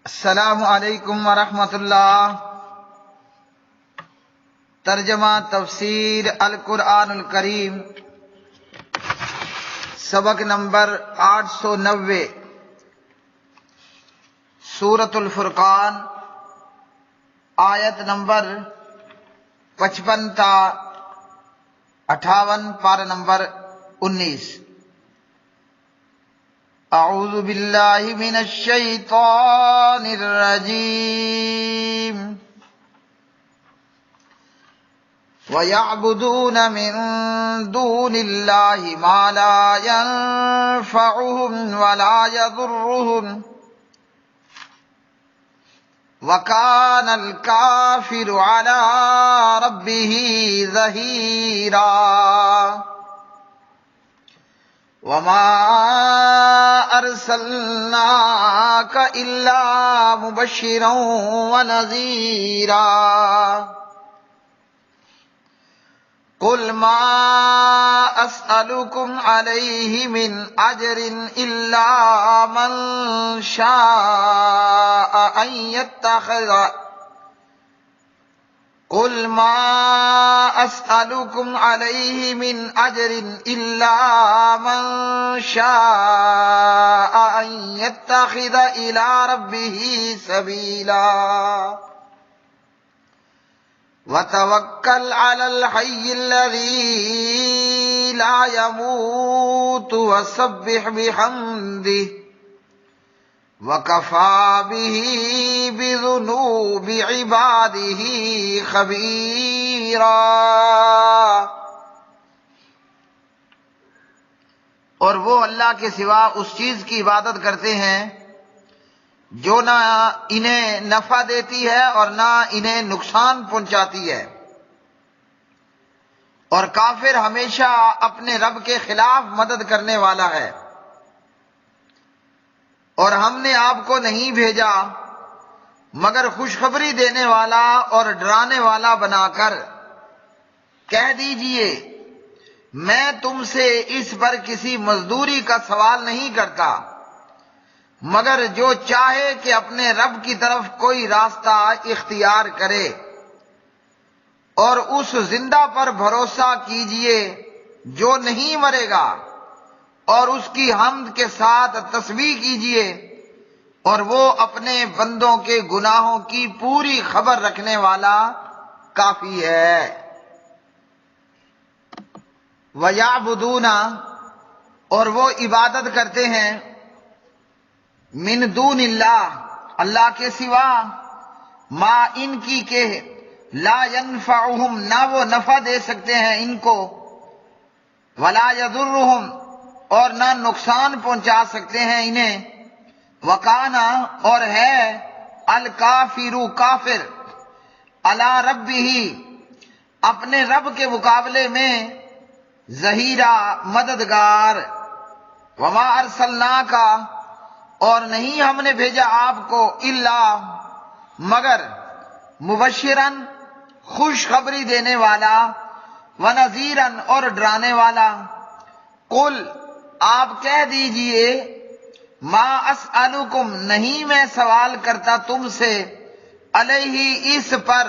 السلام علیکم ورحمۃ اللہ۔ ترجمہ تفسیر القرآن الکریم، سبق نمبر 890، سورۃ الفرقان، آیت نمبر 55 تا 58، پارہ نمبر 19۔ اعوذ باللہ من الشیطان الرجیم۔ وَيَعْبُدُونَ مِن دُونِ اللَّهِ مَا لَا يَنفَعُهُمْ وَلَا يَضُرُّهُمْ وَكَانَ الْكَافِرُ عَلَى رَبِّهِ ظَهِيرًا۔ وَمَا أَرْسَلْنَاكَ إِلَّا مُبَشِّرًا وَنَذِيرًا۔ قُلْ مَا أَسْأَلُكُمْ عَلَيْهِ مِنْ أَجْرٍ إِلَّا مَنْ شَاءَ أَنْ يَتَّخِذَ قُلْ مَا أَسْأَلُكُمْ عَلَيْهِ مِنْ أَجْرٍ إِلَّا مَنْ شَاءَ أَنْ يَتَّخِذَ إِلَى رَبِّهِ سَبِيلًا۔ وَتَوَكَّلْ عَلَى الْحَيِّ الَّذِي لَا يَمُوتُ وَسَبِّحْ بِحَمْدِهِ وَكَفَى بِهِ بِذُنُوبِ عِبَادِهِ خَبِيرًا۔ اور وہ اللہ کے سوا اس چیز کی عبادت کرتے ہیں جو نہ انہیں نفع دیتی ہے اور نہ انہیں نقصان پہنچاتی ہے، اور کافر ہمیشہ اپنے رب کے خلاف مدد کرنے والا ہے۔ اور ہم نے آپ کو نہیں بھیجا مگر خوشخبری دینے والا اور ڈرانے والا بنا کر۔ کہہ دیجئے میں تم سے اس پر کسی مزدوری کا سوال نہیں کرتا، مگر جو چاہے کہ اپنے رب کی طرف کوئی راستہ اختیار کرے، اور اس زندہ پر بھروسہ کیجئے جو نہیں مرے گا، اور اس کی حمد کے ساتھ تسبیح کیجئے، اور وہ اپنے بندوں کے گناہوں کی پوری خبر رکھنے والا کافی ہے۔ وَيَعْبُدُونَ، اور وہ عبادت کرتے ہیں، من دون اللہ، اللہ کے سوا، ما ان کی کہ لا ينفعهم، نہ وہ نفع دے سکتے ہیں ان کو، ولا يضرهم، اور نہ نقصان پہنچا سکتے ہیں انہیں، وکانا، اور ہے الکافر کافر، علی ربہ، اپنے رب کے مقابلے میں، ظہیرا، مددگار۔ وما ارسلناک، اور نہیں ہم نے بھیجا آپ کو، الا، مگر، مبشرن، خوشخبری دینے والا، ونذیرن، اور ڈرانے والا۔ قل، آپ کہہ دیجئے، ما اسألکم، نہیں میں سوال کرتا تم سے، علیہ، اس پر،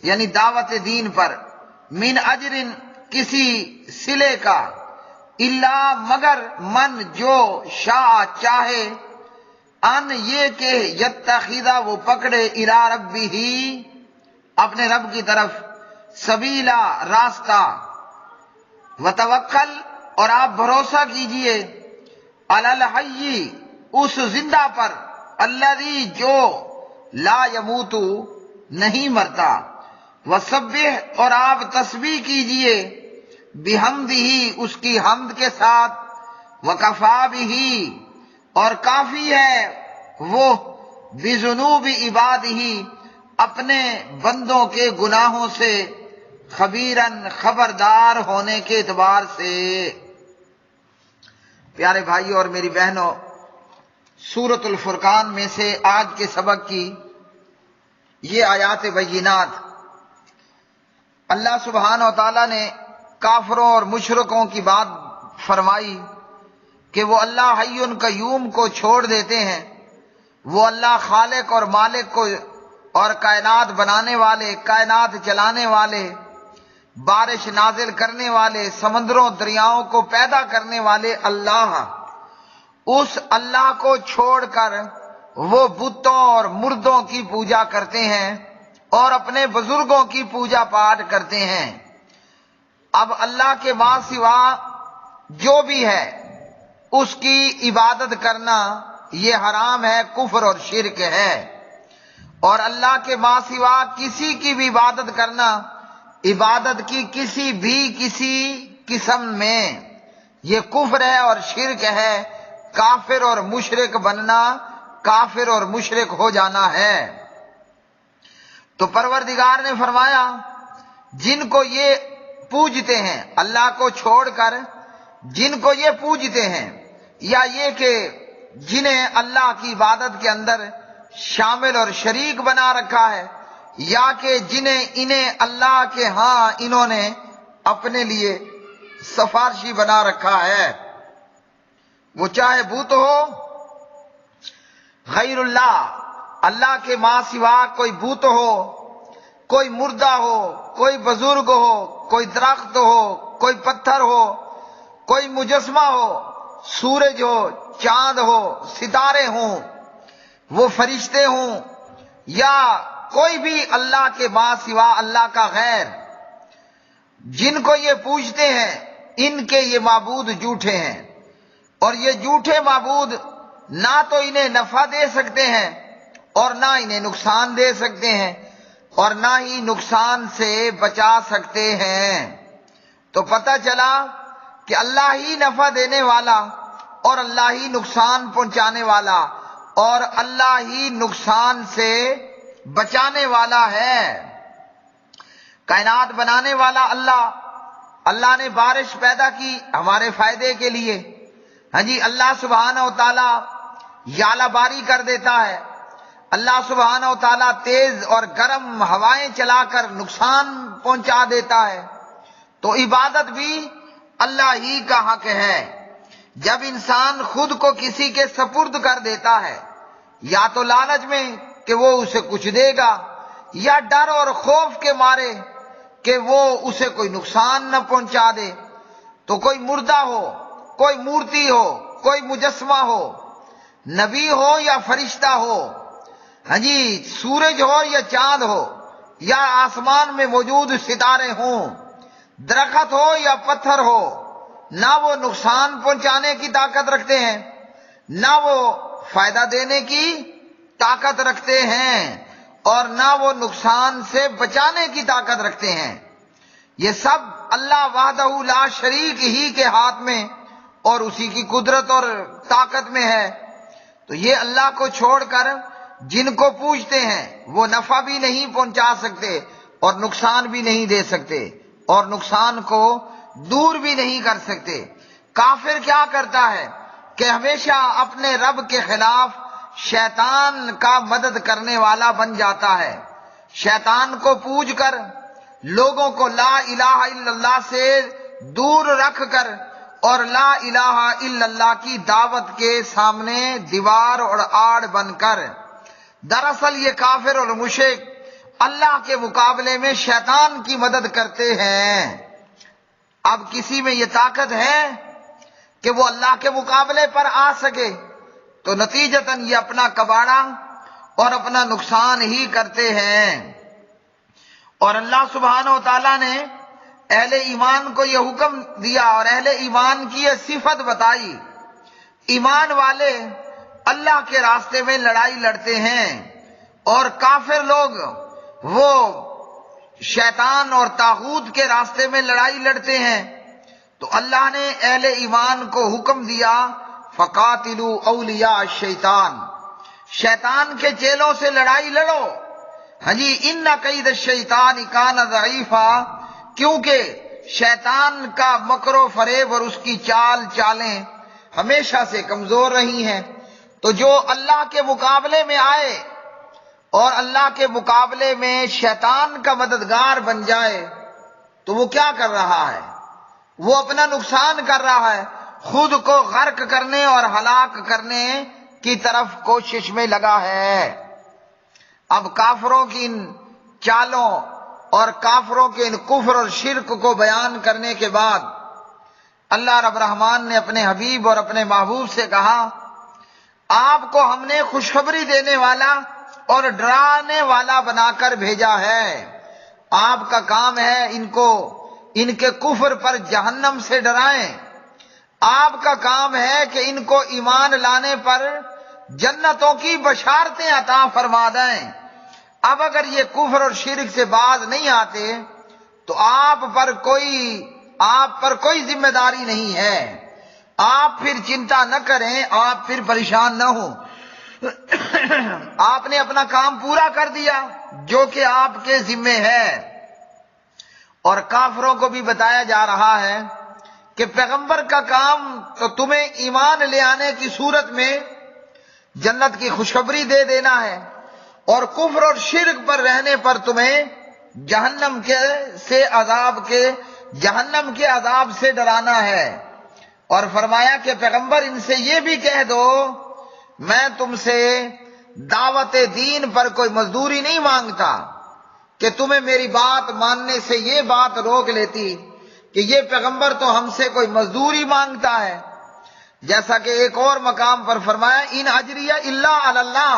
یعنی دعوت دین پر، من اجر، کسی صلے کا، الا، مگر، من، جو، شاء، چاہے، ان، یہ کہ، یتخذا، وہ پکڑے، الی ربہ، اپنے رب کی طرف، سبیلا، راستہ۔ وتوکل، اور آپ بھروسہ کیجئے، علی الحی، اس زندہ پر، الذی، جو، لا یموت، نہیں مرتا، وسبح، اور آپ تسبیح کیجئے، بحمدہ، اس کی حمد کے ساتھ، وکفا بہ، اور کافی ہے وہ، بذنوب عبادہ، اپنے بندوں کے گناہوں سے، خبیرن، خبردار ہونے کے اعتبار سے۔ پیارے بھائیوں اور میری بہنوں، سورۃ الفرقان میں سے آج کے سبق کی یہ آیات بینات، اللہ سبحانہ و تعالیٰ نے کافروں اور مشرکوں کی بات فرمائی کہ وہ اللہ حی قیوم کو چھوڑ دیتے ہیں وہ اللہ خالق اور مالک کو اور کائنات بنانے والے، کائنات چلانے والے، بارش نازل کرنے والے، سمندروں دریاؤں کو پیدا کرنے والے اللہ، اس اللہ کو چھوڑ کر وہ بتوں اور مردوں کی پوجا کرتے ہیں اور اپنے بزرگوں کی پوجا پاٹ کرتے ہیں۔ اب اللہ کے ماں سوا جو بھی ہے اس کی عبادت کرنا یہ حرام ہے، کفر اور شرک ہے، اور اللہ کے ماں سوا کسی کی بھی عبادت کرنا، عبادت کی کسی قسم میں یہ کفر ہے اور شرک ہے، کافر اور مشرک بننا، کافر اور مشرک ہو جانا ہے۔ تو پروردگار نے فرمایا جن کو یہ پوجتے ہیں، اللہ کو چھوڑ کر جن کو یہ پوجتے ہیں، یا یہ کہ جنہیں اللہ کی عبادت کے اندر شامل اور شریک بنا رکھا ہے، یا کہ انہیں اللہ کے ہاں انہوں نے اپنے لیے سفارشی بنا رکھا ہے، وہ چاہے بت ہو، غیر اللہ کے ماں سوا کوئی بت ہو، کوئی مردہ ہو، کوئی بزرگ ہو، کوئی درخت ہو، کوئی پتھر ہو، کوئی مجسمہ ہو، سورج ہو، چاند ہو، ستارے ہوں، وہ فرشتے ہوں، یا کوئی بھی اللہ کے ماں سوا اللہ کا غیر، جن کو یہ پوجتے ہیں ان کے یہ معبود جھوٹے ہیں، اور یہ جھوٹے معبود نہ تو انہیں نفع دے سکتے ہیں اور نہ انہیں نقصان دے سکتے ہیں، اور نہ ہی نقصان سے بچا سکتے ہیں۔ تو پتہ چلا کہ اللہ ہی نفع دینے والا اور اللہ ہی نقصان پہنچانے والا اور اللہ ہی نقصان سے بچانے والا ہے۔ کائنات بنانے والا اللہ نے بارش پیدا کی ہمارے فائدے کے لیے، ہاں جی، اللہ سبحانہ و تعالی یالہ باری کر دیتا ہے، اللہ سبحانہ و تعالی تیز اور گرم ہوائیں چلا کر نقصان پہنچا دیتا ہے۔ تو عبادت بھی اللہ ہی کا حق ہے۔ جب انسان خود کو کسی کے سپرد کر دیتا ہے، یا تو لالچ میں کہ وہ اسے کچھ دے گا، یا ڈر اور خوف کے مارے کہ وہ اسے کوئی نقصان نہ پہنچا دے، تو کوئی مردہ ہو، کوئی مورتی ہو، کوئی مجسمہ ہو، نبی ہو یا فرشتہ ہو، ہاں جی، سورج ہو یا چاند ہو، یا آسمان میں موجود ستارے ہوں، درخت ہو یا پتھر ہو، نہ وہ نقصان پہنچانے کی طاقت رکھتے ہیں، نہ وہ فائدہ دینے کی طاقت رکھتے ہیں، اور نہ وہ نقصان سے بچانے کی طاقت رکھتے ہیں۔ یہ سب اللہ وحدہ لا شریک ہی کے ہاتھ میں اور اسی کی قدرت اور طاقت میں ہے۔ تو یہ اللہ کو چھوڑ کر جن کو پوجتے ہیں وہ نفع بھی نہیں پہنچا سکتے اور نقصان بھی نہیں دے سکتے اور نقصان کو دور بھی نہیں کر سکتے۔ کافر کیا کرتا ہے کہ ہمیشہ اپنے رب کے خلاف شیطان کا مدد کرنے والا بن جاتا ہے، شیطان کو پوج کر لوگوں کو لا الہ الا اللہ سے دور رکھ کر اور لا الہ الا اللہ کی دعوت کے سامنے دیوار اور آڑ بن کر، دراصل یہ کافر اور مشرک اللہ کے مقابلے میں شیطان کی مدد کرتے ہیں۔ اب کسی میں یہ طاقت ہے کہ وہ اللہ کے مقابلے پر آ سکے، تو نتیجتاً یہ اپنا کباڑا اور اپنا نقصان ہی کرتے ہیں۔ اور اللہ سبحانہ و تعالیٰ نے اہل ایمان کو یہ حکم دیا اور اہل ایمان کی یہ صفت بتائی، ایمان والے اللہ کے راستے میں لڑائی لڑتے ہیں، اور کافر لوگ وہ شیطان اور طاغوت کے راستے میں لڑائی لڑتے ہیں۔ تو اللہ نے اہل ایمان کو حکم دیا فقاتلوا اولیاء الشیطان، شیطان کے چیلوں سے لڑائی لڑو، ہاں جی، ان کید الشیطان کان ضعیفا، کیونکہ شیطان کا مکر و فریب اور اس کی چالیں ہمیشہ سے کمزور رہی ہیں۔ تو جو اللہ کے مقابلے میں آئے اور اللہ کے مقابلے میں شیطان کا مددگار بن جائے تو وہ کیا کر رہا ہے؟ وہ اپنا نقصان کر رہا ہے، خود کو غرق کرنے اور ہلاک کرنے کی طرف کوشش میں لگا ہے۔ اب کافروں کی ان چالوں اور کافروں کے ان کفر اور شرک کو بیان کرنے کے بعد اللہ رب الرحمن نے اپنے حبیب اور اپنے محبوب سے کہا، آپ کو ہم نے خوشخبری دینے والا اور ڈرانے والا بنا کر بھیجا ہے۔ آپ کا کام ہے ان کو ان کے کفر پر جہنم سے ڈرائیں، آپ کا کام ہے کہ ان کو ایمان لانے پر جنتوں کی بشارتیں عطا فرما دیں۔ اب اگر یہ کفر اور شرک سے باز نہیں آتے تو آپ پر کوئی ذمہ داری نہیں ہے، آپ پھر چنتا نہ کریں، آپ پھر پریشان نہ ہوں۔ آپ نے اپنا کام پورا کر دیا جو کہ آپ کے ذمے ہے۔ اور کافروں کو بھی بتایا جا رہا ہے کہ پیغمبر کا کام تو تمہیں ایمان لے آنے کی صورت میں جنت کی خوشخبری دے دینا ہے، اور کفر اور شرک پر رہنے پر تمہیں جہنم کے عذاب سے ڈرانا ہے۔ اور فرمایا کہ پیغمبر ان سے یہ بھی کہہ دو، میں تم سے دعوت دین پر کوئی مزدوری نہیں مانگتا کہ تمہیں میری بات ماننے سے یہ بات روک لیتی کہ یہ پیغمبر تو ہم سے کوئی مزدوری مانگتا ہے۔ جیسا کہ ایک اور مقام پر فرمایا، ان اجریہ الا علی اللہ،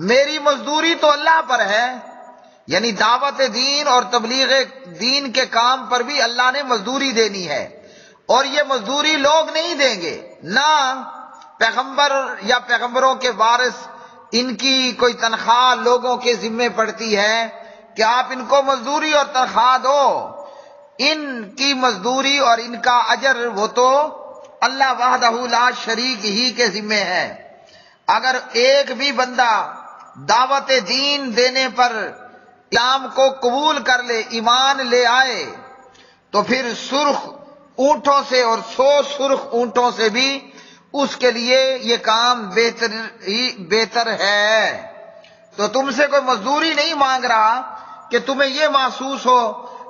میری مزدوری تو اللہ پر ہے، یعنی دعوت دین اور تبلیغ دین کے کام پر بھی اللہ نے مزدوری دینی ہے، اور یہ مزدوری لوگ نہیں دیں گے، نہ پیغمبر یا پیغمبروں کے وارث ان کی کوئی تنخواہ لوگوں کے ذمے پڑتی ہے کہ آپ ان کو مزدوری اور تنخواہ دو۔ ان کی مزدوری اور ان کا اجر وہ تو اللہ وحدہ لا شریک ہی کے ذمے ہے۔ اگر ایک بھی بندہ دعوت دین دینے پر اسلام کو قبول کر لے، ایمان لے آئے، تو پھر سرخ اونٹوں سے اور 100 سرخ اونٹوں سے بھی اس کے لیے یہ کام بہتر ہے۔ تو تم سے کوئی مزدوری نہیں مانگ رہا کہ تمہیں یہ محسوس ہو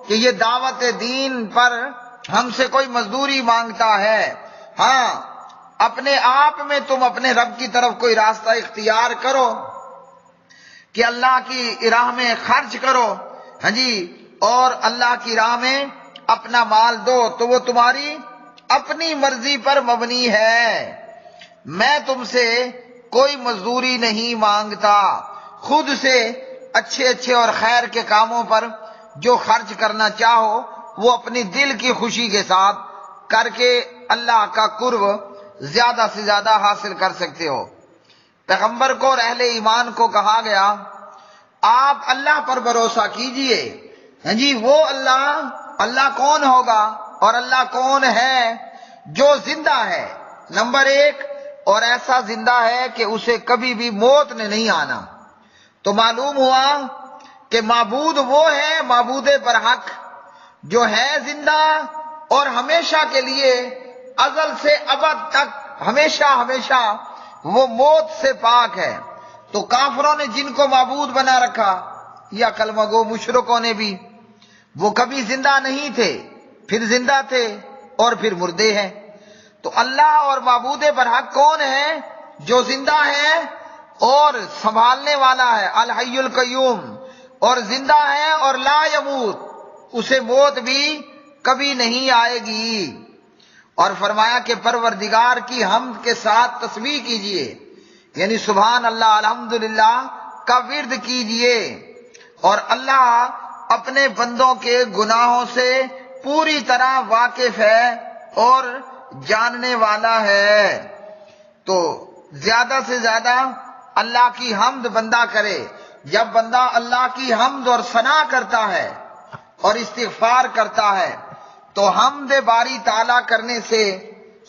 کہ یہ دعوت دین پر ہم سے کوئی مزدوری مانگتا ہے۔ ہاں، اپنے آپ میں تم اپنے رب کی طرف کوئی راستہ اختیار کرو کہ اللہ کی راہ میں خرچ کرو، ہاں جی، اور اللہ کی راہ میں اپنا مال دو، تو وہ تمہاری اپنی مرضی پر مبنی ہے۔ میں تم سے کوئی مزدوری نہیں مانگتا، خود سے اچھے اور خیر کے کاموں پر جو خرچ کرنا چاہو وہ اپنی دل کی خوشی کے ساتھ کر کے اللہ کا قرب زیادہ سے زیادہ حاصل کر سکتے ہو۔ پیغمبر کو اور اہل ایمان کو کہا گیا، آپ اللہ پر بھروسہ کیجئے۔ ہاں جی، وہ اللہ کون ہوگا اور اللہ کون ہے؟ جو زندہ ہے، نمبر 1، اور ایسا زندہ ہے کہ اسے کبھی بھی موت نے نہیں آنا۔ تو معلوم ہوا کہ معبود وہ ہے، معبود برحق، جو ہے زندہ اور ہمیشہ کے لیے ازل سے ابد تک ہمیشہ وہ موت سے پاک ہے۔ تو کافروں نے جن کو معبود بنا رکھا یا کلمہ گو مشرکوں نے بھی، وہ کبھی زندہ نہیں تھے، پھر زندہ تھے اور پھر مردے ہیں۔ تو اللہ اور معبود برحق کون ہے؟ جو زندہ ہے اور سنبھالنے والا ہے، الحی القیوم، اور زندہ ہے اور لا یموت، اسے موت بھی کبھی نہیں آئے گی۔ اور فرمایا کہ پروردگار کی حمد کے ساتھ تسبیح کیجئے، یعنی سبحان اللہ الحمدللہ کا ورد کیجئے۔ اور اللہ اپنے بندوں کے گناہوں سے پوری طرح واقف ہے اور جاننے والا ہے۔ تو زیادہ سے زیادہ اللہ کی حمد بندہ کرے۔ جب بندہ اللہ کی حمد اور ثنا کرتا ہے اور استغفار کرتا ہے تو حمد باری تعالیٰ کرنے سے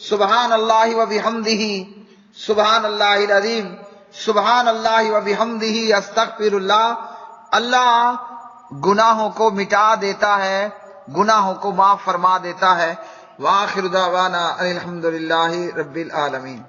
سبحان اللہ و بحمدہ، سبحان اللہ العظیم، سبحان اللہ و بحمدہ، استغفر اللہ، اللہ گناہوں کو مٹا دیتا ہے، گناہوں کو معاف فرما دیتا ہے۔ وآخر دعوانا الحمدللہ رب العالمین۔